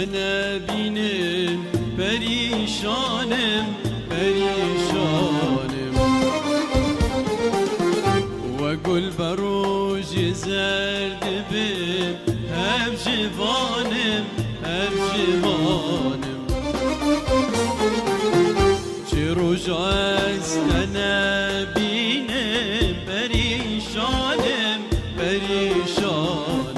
نبینم پریشانم پریشانم و گل بروج زرد بیم هف جوانم هف جوانم چه روز است نبینم پریشانم پریشانم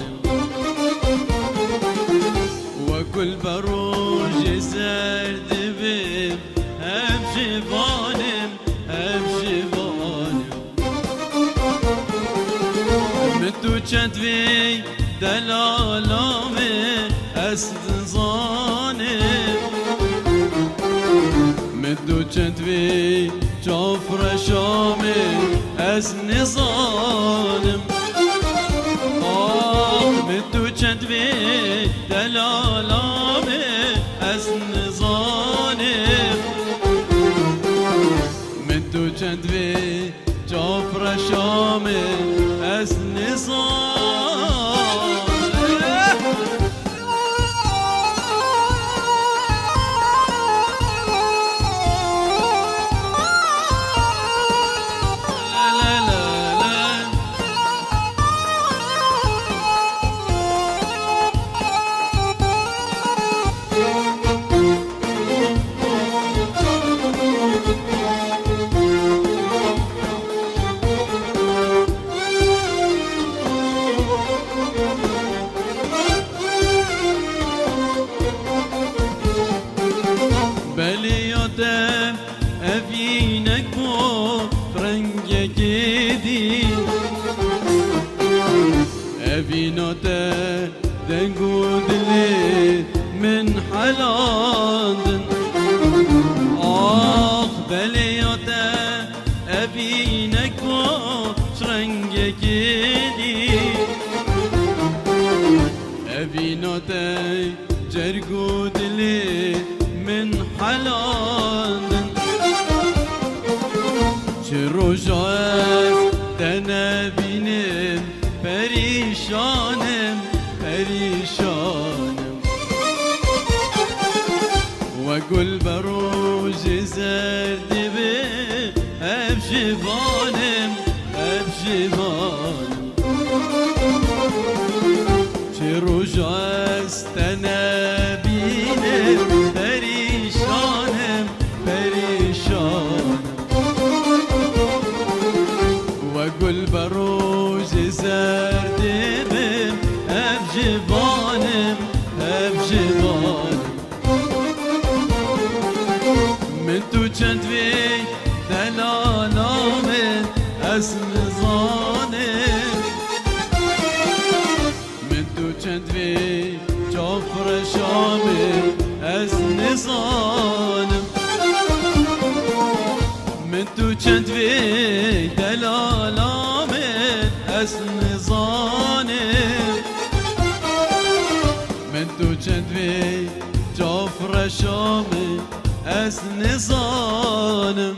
و گل بروج زرد بیم هف جوانم هف جوانم من تو چند وی دلالامه است زانم من تو چند وی جافر شامه از نزانم من تو چند وی دلالامه از نزانم من تو چند وی جافر شامه از نزانم بلیادم اوینک با رنگ گیدی اویناده دنگو دلی من حلاندن بلیادم اوینک با رنگ گیدی اویناده جرگو دلی من حلاندن چه روزات نبینم پریشانم پریشانم و گل بروج زرد به هف جوانم هف جوانم چه روزات نبینم پریشانم پریشانم و گل بروج زرد بم هف جوانم هف جوانم من تو چند وی دلالام از نزانم من تو چند وی جافر شامه از نزانم من تو چند وی دلالام از نزانم من تو چند وی جافر شامه از نزانم